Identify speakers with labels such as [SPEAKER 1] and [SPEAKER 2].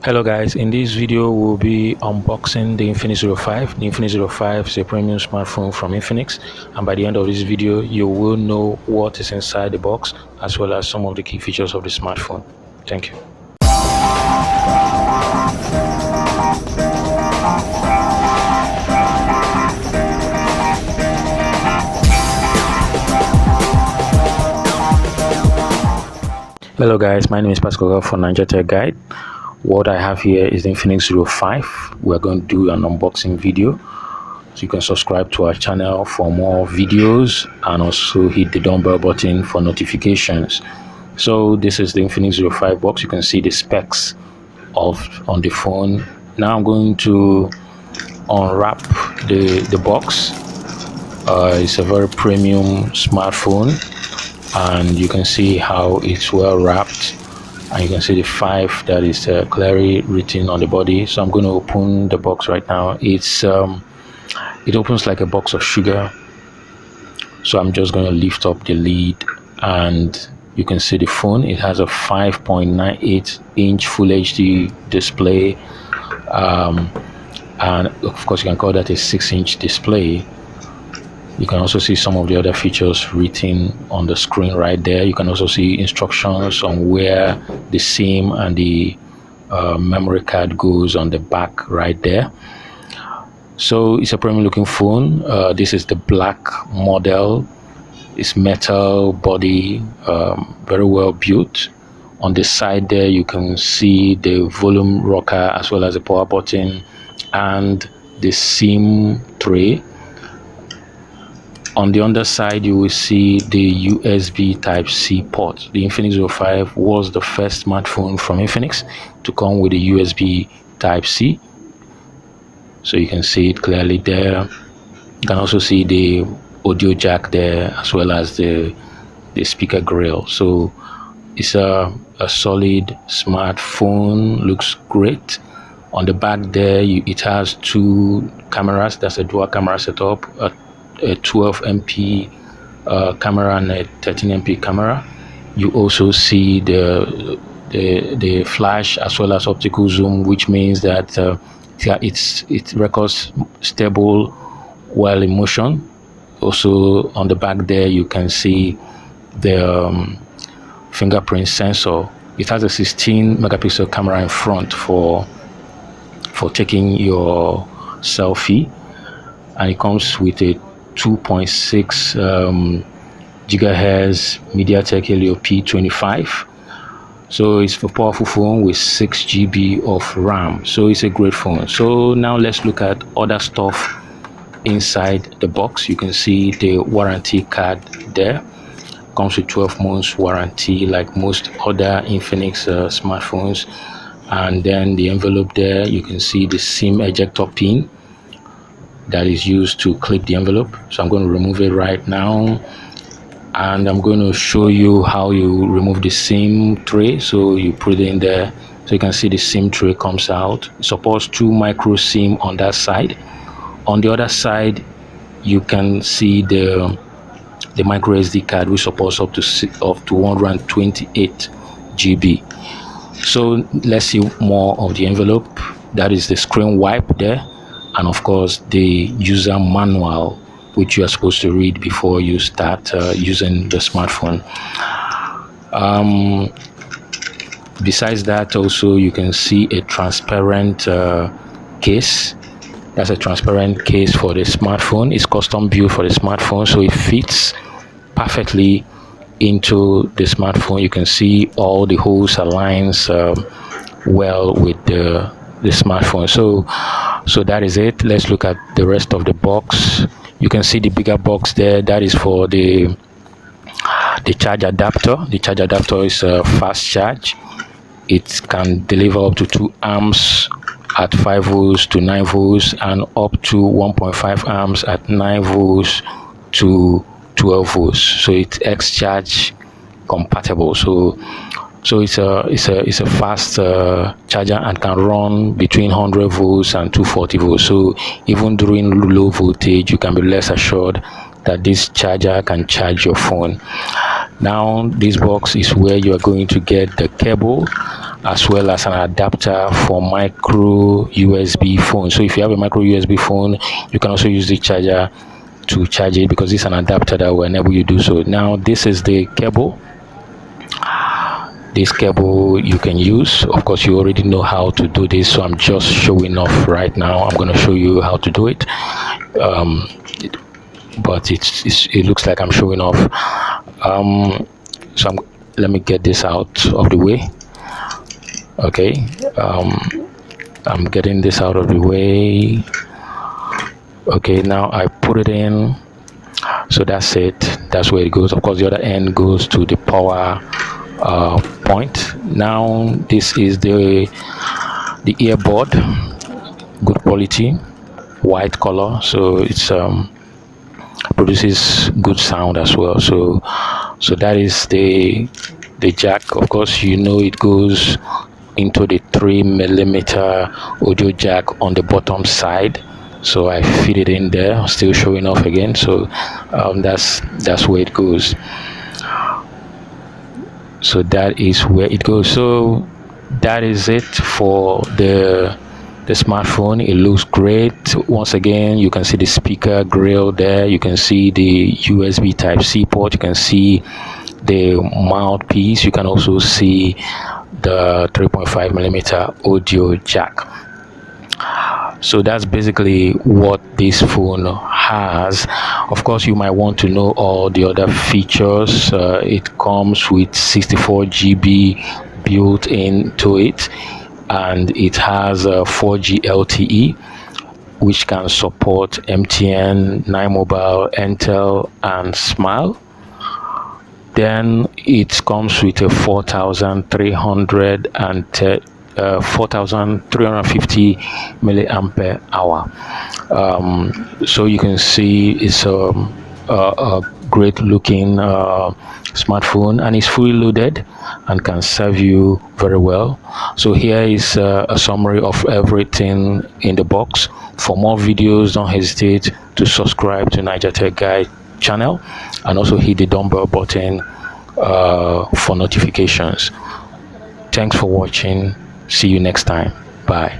[SPEAKER 1] Hello guys, in this video we'll be unboxing the Infinix Zero 5. The Infinix Zero 5 is a premium smartphone from Infinix, and by the end of this video you will know what is inside the box as well as some of the key features of the smartphone. Thank you. Hello guys, my name is Pascal from MediaTek Guide. What I have here is the Infinix Zero 5. We're going to do an unboxing video, so you can subscribe to our channel for more videos and also hit the dumbbell button for notifications. So this is the Infinix Zero 5 box. You can see the specs on the phone. Now I'm going to unwrap the box. It's a very premium smartphone, and you can see how it's well wrapped. And you can see the 5 that is clearly written on the body. So I'm going to open the box right now. It opens like a box of sugar. So I'm just going to lift up the lid, and you can see the phone. It has a 5.98 inch full HD display, and of course you can call that a 6-inch display. You can also see some of the other features written on the screen right there. You can also see instructions on where the SIM and the memory card goes on the back right there. So it's a premium looking phone. This is the black model. It's metal body, very well built. On the side there you can see the volume rocker as well as the power button and the SIM tray. On the underside, you will see the USB Type-C port. The Infinix Zero 5 was the first smartphone from Infinix to come with a USB Type-C. So you can see it clearly there. You can also see the audio jack there as well as the speaker grill. So it's a solid smartphone, looks great. On the back there, it has 2 cameras. That's a dual camera setup. A 12 MP camera and a 13 MP camera. You also see the flash as well as optical zoom, which means that it records stable while in motion. Also on the back there you can see the fingerprint sensor. It has a 16 megapixel camera in front for taking your selfie, and it comes with a 2.6 gigahertz MediaTek Helio P25. So it's a powerful phone with 6 GB of RAM. So it's a great phone. So now let's look at other stuff inside the box. You can see the warranty card there. Comes with 12 months warranty like most other Infinix smartphones. And then the envelope there, you can see the SIM ejector pin that is used to clip the envelope. So I'm going to remove it right now, and I'm going to show you how you remove the SIM tray. So you put it in there, so you can see the SIM tray comes out. It supports 2 micro SIM on that side. On the other side you can see the micro SD card, which supports up to 128 GB. So let's see more of the envelope. That is the screen wipe there, and of course the user manual, which you are supposed to read before you start using the smartphone. Besides that, also you can see a transparent case. That's a transparent case for the smartphone. It's custom built for the smartphone, so it fits perfectly into the smartphone. You can see all the holes aligns well with the smartphone. So that is it. Let's look at the rest of the box. You can see the bigger box there. That is for the charge adapter. The charge adapter is a fast charge. It can deliver up to 2 amps at 5 volts to 9 volts, and up to 1.5 amps at 9 volts to 12 volts. So it's X-Charge compatible. So it's a fast charger and can run between 100 volts and 240 volts. So even during low voltage, you can be less assured that this charger can charge your phone. Now this box is where you are going to get the cable as well as an adapter for micro USB phone. So if you have a micro USB phone, you can also use the charger to charge it, because it's an adapter that will enable you to do so. Now this is the cable. This cable you can use. Of course, you already know how to do this, so I'm just showing off right now. I'm going to show you how to do it, but it looks like I'm showing off. So let me get this out of the way. Okay, I'm getting this out of the way. Okay, now I put it in. So that's it. That's where it goes. Of course, the other end goes to the power point. Now this is the earbud. Good quality, white color, so it's produces good sound as well. So that is the jack. Of course, you know it goes into the 3mm audio jack on the bottom side. So I fit it in there, still showing off again. So that's where it goes. So that is where it goes. So that is it for the smartphone. It looks great. Once again, you can see the speaker grill there. You can see the USB type C port. You can see the mouthpiece. You can also see the 3.5mm audio jack. So that's basically what this phone has. Of course, you might want to know all the other features. It comes with 64 GB built into it, and it has 4G LTE, which can support MTN, 9Mobile, Intel, and Smile. Then it comes with a 4,350 milliampere hour. So you can see it's a great looking smartphone, and it's fully loaded and can serve you very well. So here is a summary of everything in the box. For more videos, don't hesitate to subscribe to MediaTek Guide channel, and also hit the dumbbell button for notifications. Thanks for watching. See you next time. Bye.